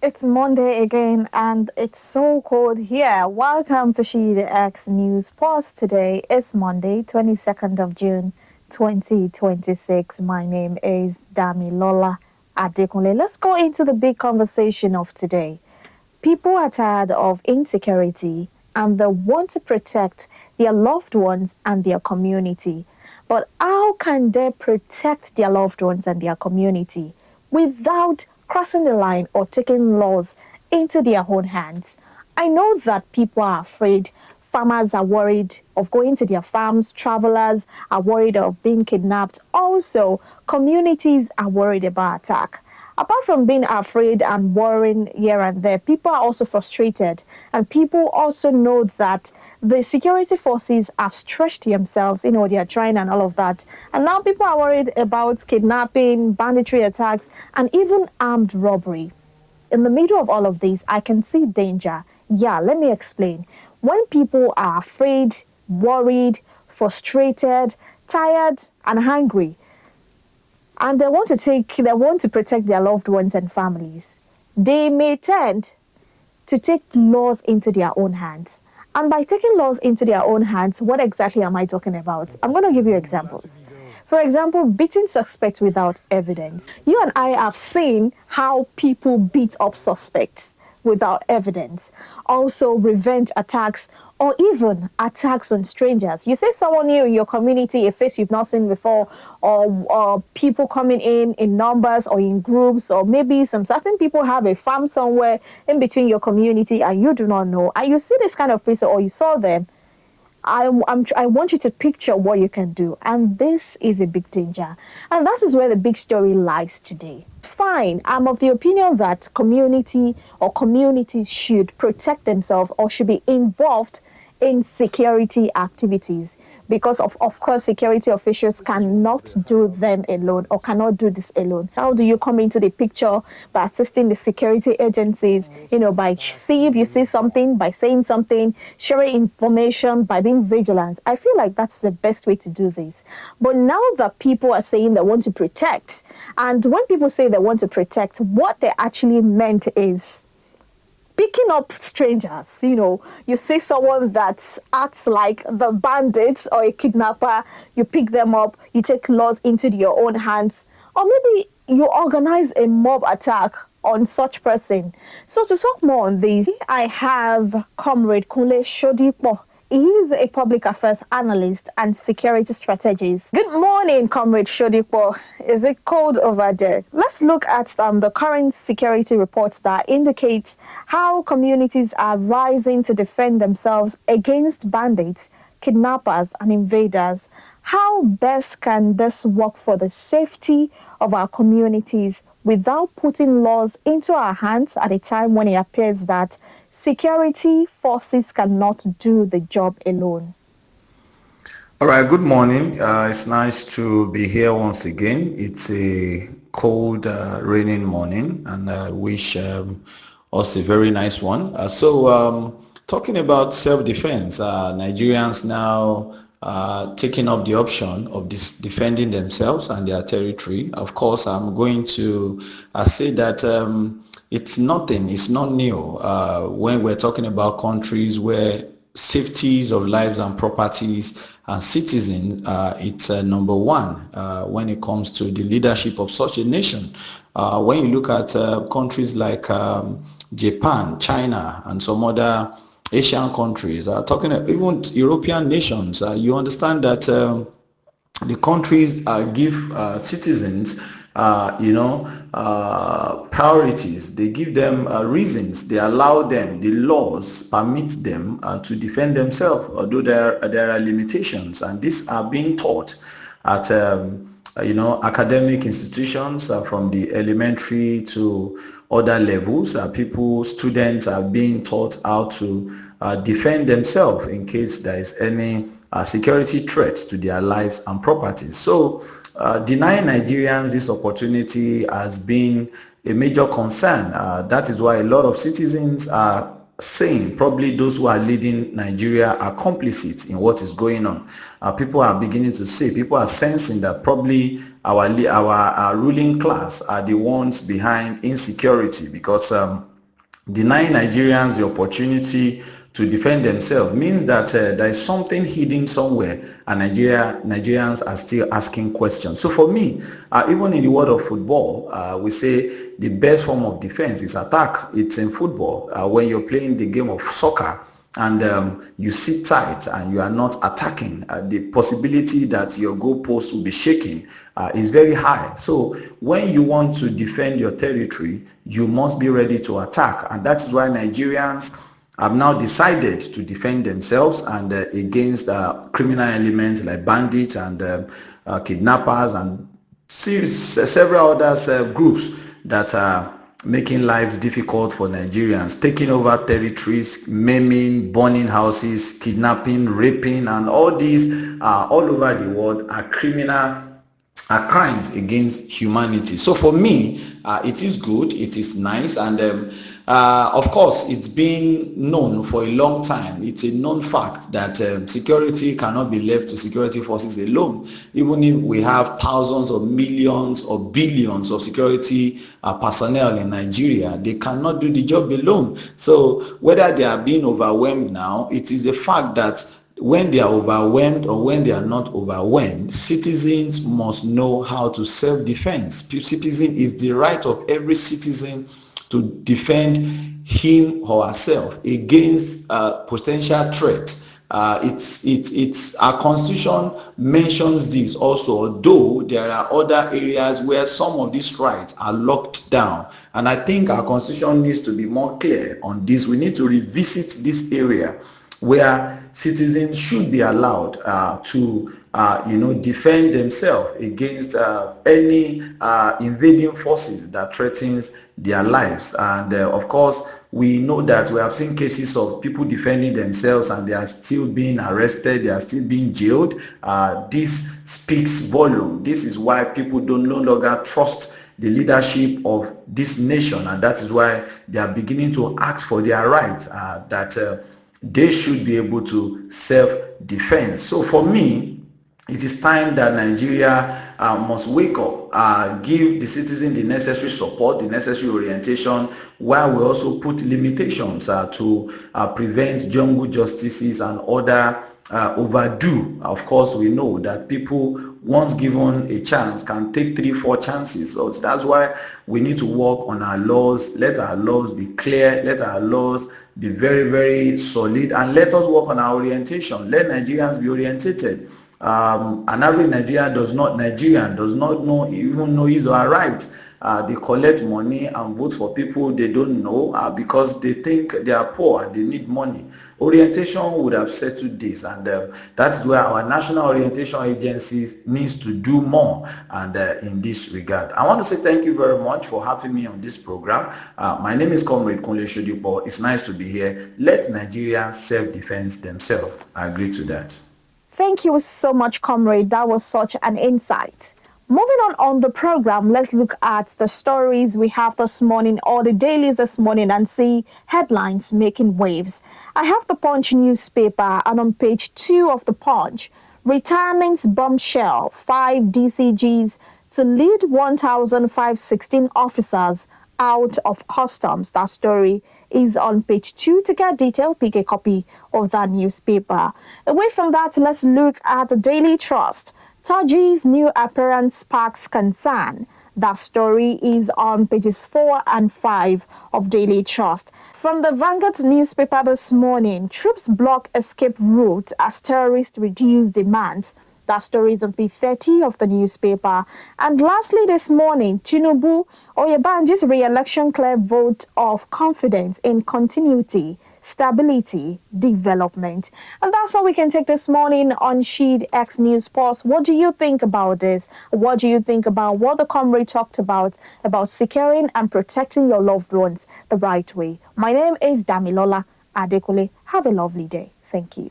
It's Monday again and it's so cold here. Welcome to She the X News Post. Today is Monday, 22nd of June, 2026. My name is Damilola Adekunle. Let's go into the big conversation of today. People are tired of insecurity and they want to protect their loved ones and their community. But how can they protect their loved ones and their community without crossing the line or taking laws into their own hands? I know that people are afraid. Farmers are worried of going to their farms. Travelers are worried of being kidnapped. Also, communities are worried about attack. Apart from being afraid and worrying here and there, people are also frustrated. And people also know that the security forces have stretched themselves, they are trying and all of that. And now people are worried about kidnapping, banditry attacks, and even armed robbery. In the middle of all of this, I can see danger. Yeah, let me explain. When people are afraid, worried, frustrated, tired, and hungry, and they want to protect their loved ones and families, they may tend to take laws into their own hands. And by taking laws into their own hands, what exactly am I talking about? I'm going to give you examples. For example, beating suspects without evidence. You and I have seen how people beat up suspects without evidence. Also, revenge attacks or even attacks on strangers. You say someone new in your community, a face you've not seen before, or people coming in numbers or in groups, or maybe some certain people have a farm somewhere in between your community and you do not know, and you see this kind of person or you saw them. I want you to picture what you can do. And this is a big danger. And that is where the big story lies today. Fine, I'm of the opinion that community or communities should protect themselves or should be involved in security activities, because of course security officials cannot do them alone or cannot do this alone. How do you come into the picture? By assisting the security agencies, by see if you see something, by saying something, sharing information, by being vigilant. I feel like that's the best way to do this. But now that people are saying they want to protect, and when people say they want to protect, what they actually meant is picking up strangers. You see someone that acts like the bandits or a kidnapper, you pick them up, you take laws into your own hands, or maybe you organize a mob attack on such person. So to talk more on this, I have Comrade Kunle Shodipo. He is a public affairs analyst and security strategist. Good morning, Comrade Shodipo. Is it cold over there? Let's look at the current security reports that indicate how communities are rising to defend themselves against bandits, kidnappers, and invaders. How best can this work for the safety of our communities without putting laws into our hands at a time when it appears that security forces cannot do the job alone? All right, good morning. It's nice to be here once again. It's a cold, raining morning, and I wish us a very nice one. Talking about self-defense, Nigerians now taking up the option of defending themselves and their territory. Of course, I'm going to say that it's not new when we're talking about countries where safeties of lives and properties and citizens, it's number one when it comes to the leadership of such a nation. When you look at countries like Japan, China, and some other Asian countries, talking even European nations, you understand that the countries give citizens priorities. They give them reasons. They allow them, the laws permit them to defend themselves, although there are limitations, and these are being taught at academic institutions from the elementary to other levels. Students are being taught how to defend themselves in case there is any security threats to their lives and properties. So denying Nigerians this opportunity has been a major concern. That is why a lot of citizens are saying probably those who are leading Nigeria are complicit in what is going on. People are beginning to say, people are sensing that probably our ruling class are the ones behind insecurity, because denying Nigerians the opportunity to defend themselves means that there is something hidden somewhere, and Nigerians are still asking questions. So for me, even in the world of football, we say the best form of defense is attack. It's in football. When you're playing the game of soccer, and you sit tight and you are not attacking, the possibility that your goalpost will be shaking is very high. So when you want to defend your territory, you must be ready to attack. And that is why Nigerians have now decided to defend themselves and against criminal elements like bandits and kidnappers and several other groups that are making lives difficult for Nigerians, taking over territories, maiming, burning houses, kidnapping, raping, and all these all over the world are crimes against humanity. So for me, it is good, it is nice, and of course, it's been known for a long time. It's a known fact that security cannot be left to security forces alone. Even if we have thousands or millions or billions of security personnel in Nigeria, they cannot do the job alone. So whether they are being overwhelmed now, it is a fact that when they are overwhelmed or when they are not overwhelmed, citizens must know how to self-defense. Citizen is the right of every citizen to defend him or herself against potential threat. It's our constitution mentions this also, although there are other areas where some of these rights are locked down. And I think our constitution needs to be more clear on this. We need to revisit this area where citizens should be allowed to defend themselves against any invading forces that threatens their lives. And of course, we know that we have seen cases of people defending themselves and they are still being arrested, they are still being jailed. This speaks volume. This is why people don't no longer trust the leadership of this nation, and that is why they are beginning to ask for their rights, that they should be able to self-defense. So for me, it is time that Nigeria must wake up, give the citizen the necessary support, the necessary orientation, while we also put limitations to prevent jungle justices and other overdue. Of course, we know that people, once given a chance, can take 3-4 chances. So that's why we need to work on our laws. Let our laws be clear. Let our laws be very, very solid. And let us work on our orientation. Let Nigerians be orientated. An average Nigerian does not know even know his or her rights. They collect money and vote for people they don't know because they think they are poor and they need money. Orientation would have settled this, and that's where our national orientation agencies needs to do more. And in this regard, I want to say thank you very much for having me on this program. My name is Comrade Kunle Shodipo. It's nice to be here. Let Nigerians self-defense themselves. I agree to that. Thank you so much, Comrade. That was such an insight. Moving on the program, let's look at the stories we have this morning, or the dailies this morning, and see headlines making waves. I have the Punch newspaper, and on page 2 of the Punch, retirement bombshell, 5 DCGs to lead 1,516 officers out of customs. That story is on page 2. To get detail, pick a copy of that newspaper. Away from that, let's look at the Daily Trust. Taji's new appearance sparks concern. That story is on pages 4 and 5 of Daily Trust. From the Vanguard newspaper this morning, troops block escape route as terrorists reduce demands. That story is on page 30 of the newspaper. And lastly this morning, Tinubu, Oyebanji's re-election clear vote of confidence in continuity, stability, development. And that's all we can take this morning on Sheed X News Pulse. What do you think about this? What do you think about what the comrade talked about securing and protecting your loved ones the right way? My name is Damilola Adekule. Have a lovely day. Thank you.